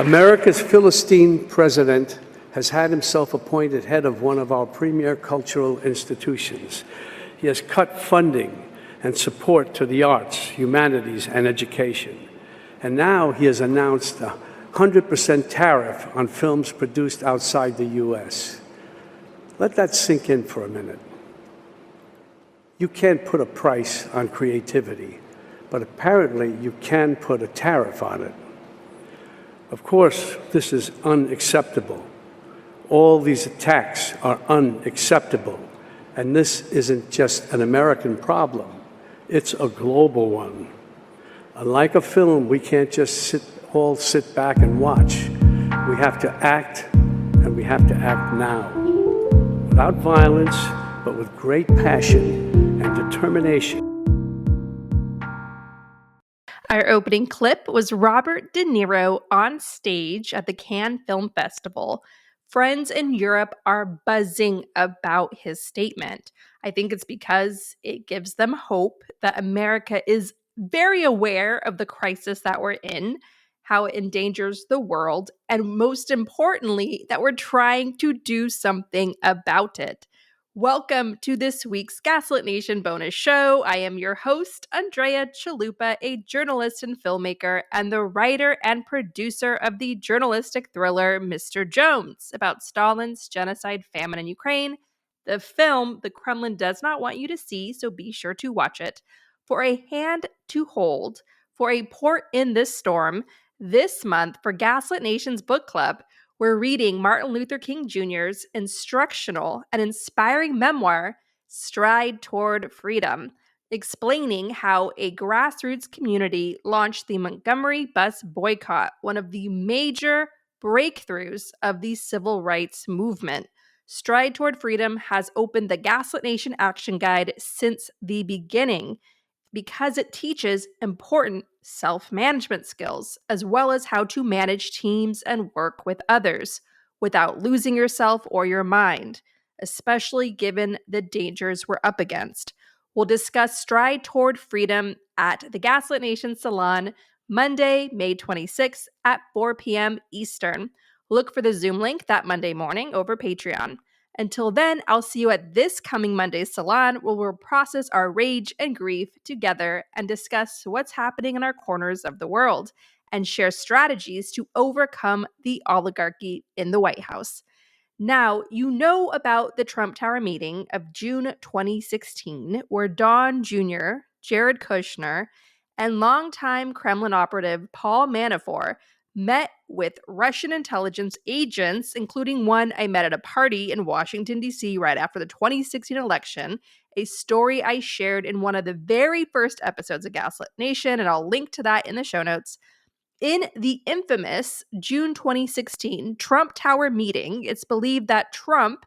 America's Philistine president has had himself appointed head of one of our premier cultural institutions. He has cut funding and support to the arts, humanities, and education. And now he has announced a 100% tariff on films produced outside the U.S. Let that sink in for a minute. You can't put a price on creativity, but apparently you can put a tariff on it. Of course, this is unacceptable. All these attacks are unacceptable. And this isn't just an American problem. It's a global one. Unlike a film, we can't just all sit back and watch. We have to act, and we have to act now. Without violence, but with great passion and determination. Our opening clip was Robert De Niro on stage at the Cannes Film Festival. Friends in Europe are buzzing about his statement. I think it's because it gives them hope that America is very aware of the crisis that we're in, how it endangers the world, and most importantly, that we're trying to do something about it. Welcome to this week's Gaslit Nation bonus show. I am your host, Andrea Chalupa, a journalist and filmmaker, and the writer and producer of the journalistic thriller Mr. Jones about Stalin's genocide famine in Ukraine, the film the Kremlin does not want you to see, so be sure to watch it. For a hand to hold, for a port in this storm, this month for Gaslit Nation's book club, we're reading Martin Luther King Jr.'s instructional and inspiring memoir, Stride Toward Freedom, explaining how a grassroots community launched the Montgomery bus boycott, one of the major breakthroughs of the civil rights movement. Stride Toward Freedom has opened the Gaslit Nation Action Guide since the beginning, because it teaches important self-management skills, as well as how to manage teams and work with others without losing yourself or your mind, especially given the dangers we're up against. We'll discuss Stride Toward Freedom at the Gaslit Nation Salon Monday, May 26th at 4 p.m. Eastern. Look for the Zoom link that Monday morning over Patreon. Until then, I'll see you at this coming Monday's salon where we'll process our rage and grief together and discuss what's happening in our corners of the world and share strategies to overcome the oligarchy in the White House. Now, you know about the Trump Tower meeting of June 2016, where Don Jr., Jared Kushner, and longtime Kremlin operative Paul Manafort met with Russian intelligence agents, including one I met at a party in Washington, D.C. right after the 2016 election, a story I shared in one of the very first episodes of Gaslit Nation, and I'll link to that in the show notes. In the infamous June 2016 Trump Tower meeting, it's believed that Trump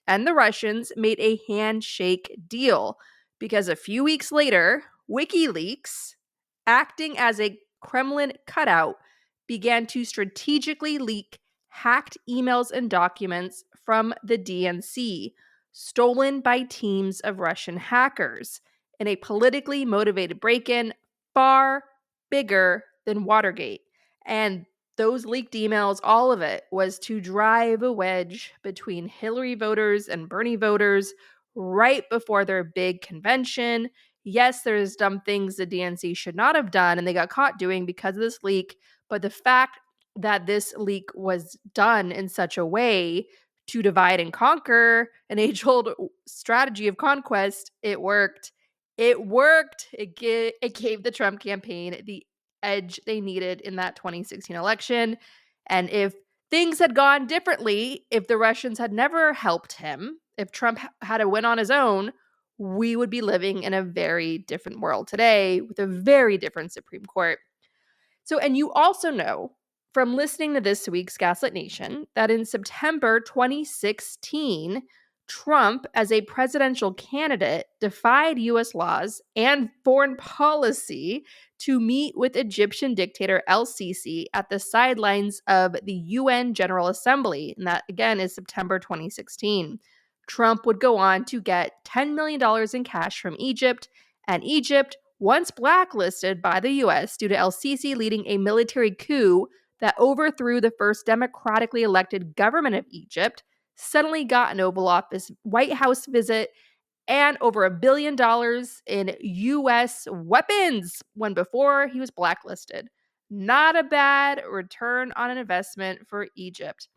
and the Russians made a handshake deal because a few weeks later, WikiLeaks, acting as a Kremlin cutout, began to strategically leak hacked emails and documents from the DNC, stolen by teams of Russian hackers, in a politically motivated break-in far bigger than Watergate. And those leaked emails, all of it, was to drive a wedge between Hillary voters and Bernie voters right before their big convention. Yes, there's dumb things the DNC should not have done, and they got caught doing because of this leak. But the fact that this leak was done in such a way to divide and conquer, an age-old strategy of conquest, it worked. It worked. It gave the Trump campaign the edge they needed in that 2016 election. And if things had gone differently, if the Russians had never helped him, if Trump had to win on his own, we would be living in a very different world today with a very different Supreme Court. So, and you also know from listening to this week's Gaslit Nation that in September 2016, Trump, as a presidential candidate, defied U.S. laws and foreign policy to meet with Egyptian dictator el-Sisi at the sidelines of the UN General Assembly. And that, again, is September 2016. Trump would go on to get $10 million in cash from Egypt, and Egypt, once blacklisted by the U.S. due to el-Sisi leading a military coup, that overthrew the first democratically elected government of Egypt, suddenly got an Oval Office White House visit, and over $1 billion in U.S. weapons when before he was blacklisted. Not a bad return on an investment for Egypt.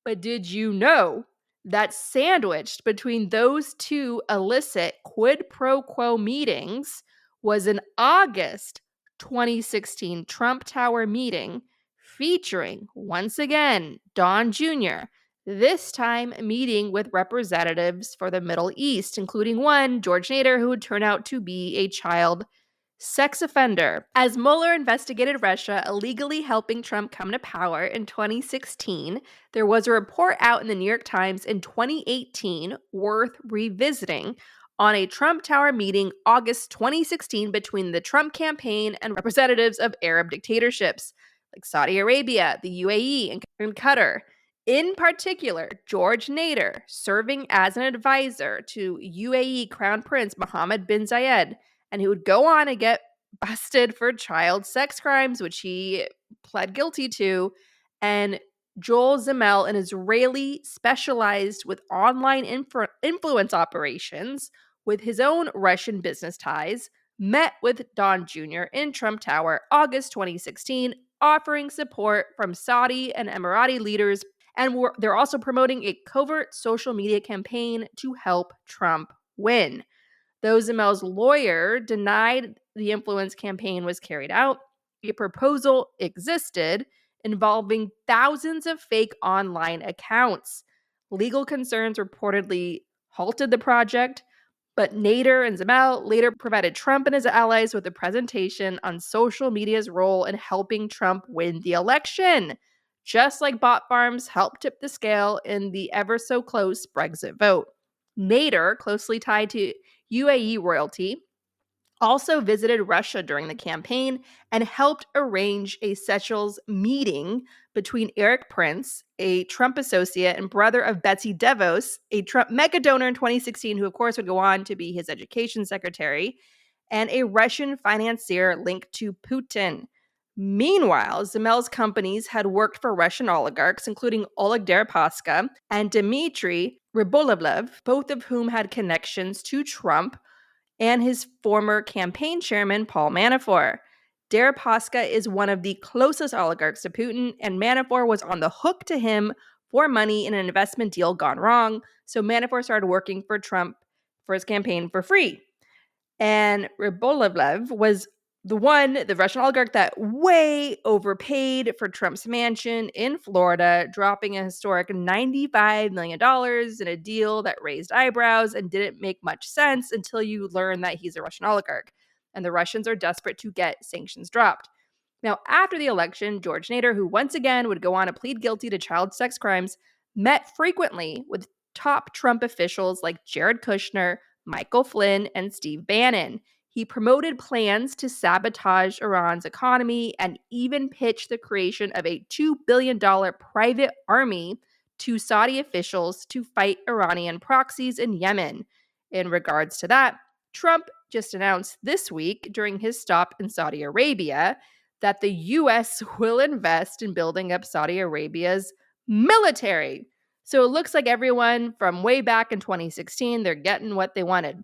But did you know that sandwiched between those two illicit quid pro quo meetings was an August 2016 Trump Tower meeting featuring, once again, Don Jr., this time meeting with representatives for the Middle East, including one, George Nader, who would turn out to be a child sex offender. As Mueller investigated Russia illegally helping Trump come to power in 2016, there was a report out in the New York Times in 2018 worth revisiting on a Trump Tower meeting August 2016 between the Trump campaign and representatives of Arab dictatorships like Saudi Arabia, the UAE, and Qatar. In particular, George Nader, serving as an advisor to UAE Crown Prince Mohammed bin Zayed, and he would go on and get busted for child sex crimes, which he pled guilty to. And Joel Zamel, an Israeli specialized with online influence operations with his own Russian business ties, met with Don Jr. in Trump Tower August 2016, offering support from Saudi and Emirati leaders. And they're also promoting a covert social media campaign to help Trump win. Though Zamel's lawyer denied the influence campaign was carried out, a proposal existed involving thousands of fake online accounts. Legal concerns reportedly halted the project, but Nader and Zamel later provided Trump and his allies with a presentation on social media's role in helping Trump win the election, just like bot farms helped tip the scale in the ever so close Brexit vote. Nader, closely tied to UAE royalty, also visited Russia during the campaign and helped arrange a Seychelles meeting between Eric Prince, a Trump associate and brother of Betsy DeVos, a Trump mega donor in 2016, who of course would go on to be his education secretary, and a Russian financier linked to Putin. Meanwhile, Zamel's companies had worked for Russian oligarchs, including Oleg Deripaska and Dmitry Rybolovlev, both of whom had connections to Trump and his former campaign chairman, Paul Manafort. Deripaska is one of the closest oligarchs to Putin, and Manafort was on the hook to him for money in an investment deal gone wrong. So Manafort started working for Trump for his campaign for free. And Rybolovlev was the Russian oligarch that way overpaid for Trump's mansion in Florida, dropping a historic $95 million in a deal that raised eyebrows and didn't make much sense until you learn that he's a Russian oligarch. And the Russians are desperate to get sanctions dropped. Now, after the election, George Nader, who once again would go on to plead guilty to child sex crimes, met frequently with top Trump officials like Jared Kushner, Michael Flynn, and Steve Bannon. He promoted plans to sabotage Iran's economy and even pitched the creation of a $2 billion private army to Saudi officials to fight Iranian proxies in Yemen. In regards to that, Trump just announced this week during his stop in Saudi Arabia that the U.S. will invest in building up Saudi Arabia's military. So it looks like everyone from way back in 2016, they're getting what they wanted.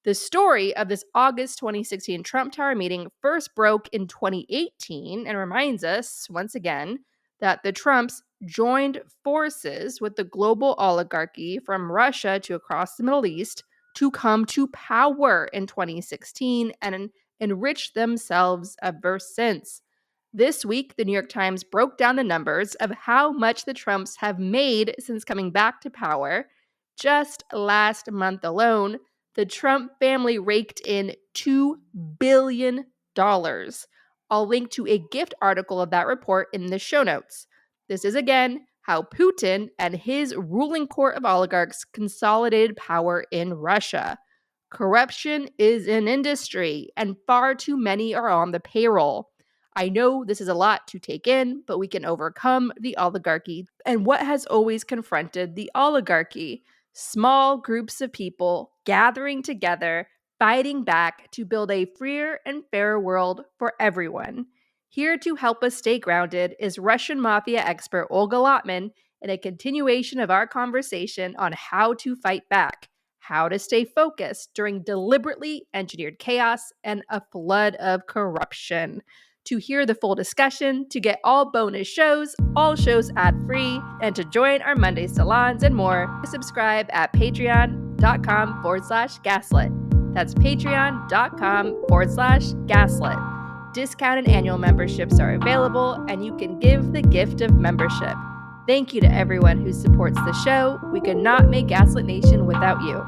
The story of this August 2016 Trump Tower meeting first broke in 2018 and reminds us, once again, that the Trumps joined forces with the global oligarchy from Russia to across the Middle East to come to power in 2016 and enrich themselves ever since. This week, the New York Times broke down the numbers of how much the Trumps have made since coming back to power. Just last month alone, the Trump family raked in $2 billion. I'll link to a gift article of that report in the show notes. This is again how Putin and his ruling court of oligarchs consolidated power in Russia. Corruption is an industry, and far too many are on the payroll. I know this is a lot to take in, but we can overcome the oligarchy. And what has always confronted the oligarchy? Small groups of people gathering together, fighting back to build a freer and fairer world for everyone. Here to help us stay grounded is Russian mafia expert Olga Lotman in a continuation of our conversation on how to fight back, how to stay focused during deliberately engineered chaos and a flood of corruption. To hear the full discussion, to get all bonus shows, all shows ad-free, and to join our Monday salons and more, subscribe at patreon.com/gaslit. That's patreon.com/gaslit. Discounted annual memberships are available, and you can give the gift of membership. Thank you to everyone who supports the show. We could not make Gaslit Nation without you.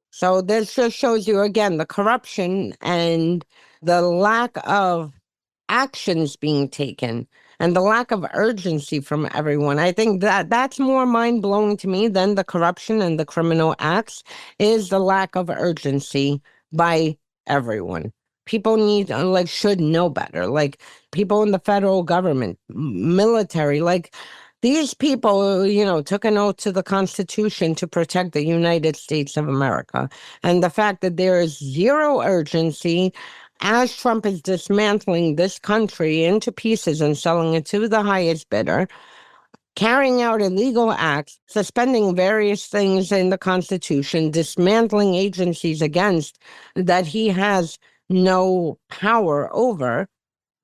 So this just shows you again the corruption and the lack of actions being taken and the lack of urgency from everyone. I think that that's more mind-blowing to me than the corruption and the criminal acts is the lack of urgency by everyone. People need, like, should know better. Like, people in the federal government, military, like, these people, took an oath to the Constitution to protect the United States of America. And the fact that there is zero urgency as Trump is dismantling this country into pieces and selling it to the highest bidder, carrying out illegal acts, suspending various things in the Constitution, dismantling agencies against that he has no power over,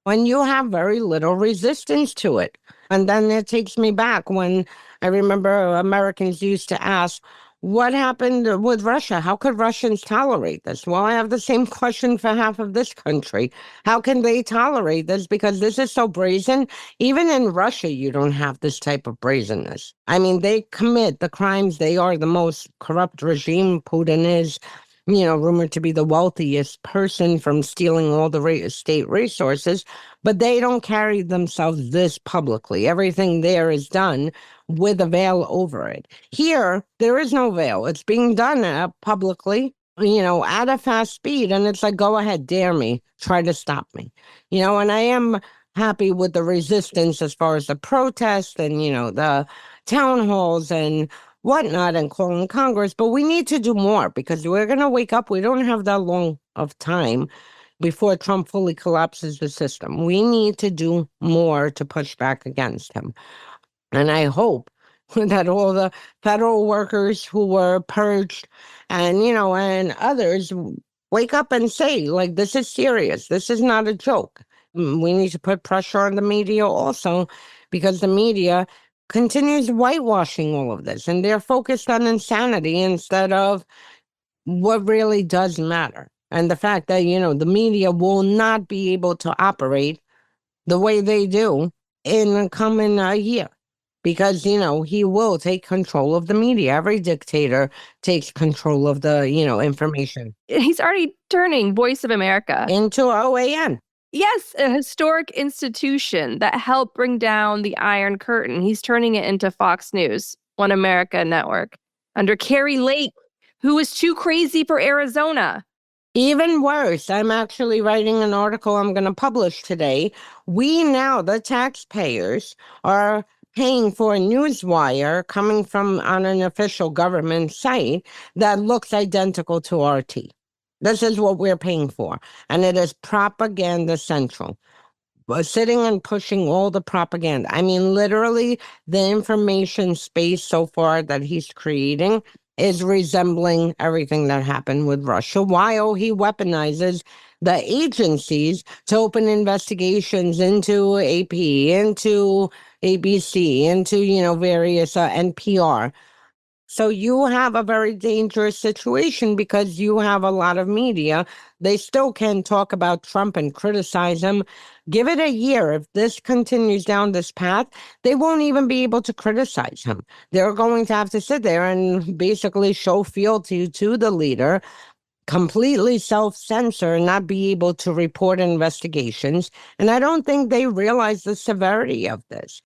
when you have very little resistance to it. And then it takes me back when I remember Americans used to ask, what happened with Russia? How could Russians tolerate this? Well, I have the same question for half of this country. How can they tolerate this? Because this is so brazen. Even in Russia, you don't have this type of brazenness. I mean, they commit the crimes. They are the most corrupt regime. Putin is, rumored to be the wealthiest person from stealing all the state resources, but they don't carry themselves this publicly. Everything there is done with a veil over it. Here, there is no veil. It's being done publicly, at a fast speed, and it's like, go ahead, dare me, try to stop me. And I am happy with the resistance as far as the protests and, the town halls and whatnot and calling Congress, but we need to do more because we're going to wake up. We don't have that long of time before Trump fully collapses the system. We need to do more to push back against him. And I hope that all the federal workers who were purged and, and others wake up and say, like, this is serious. This is not a joke. We need to put pressure on the media also because the media continues whitewashing all of this, and they're focused on insanity instead of what really does matter. And the fact that, the media will not be able to operate the way they do in the coming year. Because, he will take control of the media. Every dictator takes control of the, information. He's already turning Voice of America into OAN. Yes, a historic institution that helped bring down the Iron Curtain. He's turning it into Fox News, One America Network, under Carrie Lake, who was too crazy for Arizona. Even worse, I'm actually writing an article I'm going to publish today. We now, the taxpayers, are paying for a newswire coming from on an official government site that looks identical to RT. This is what we're paying for. And it is propaganda central. Sitting and pushing all the propaganda. I mean, literally, the information space so far that he's creating is resembling everything that happened with Russia, while he weaponizes the agencies to open investigations into AP, into ABC, into, various NPR. So you have a very dangerous situation because you have a lot of media. They still can talk about Trump and criticize him. Give it a year. If this continues down this path, they won't even be able to criticize him. They're going to have to sit there and basically show fealty to the leader, completely self-censor, and not be able to report investigations. And I don't think they realize the severity of this.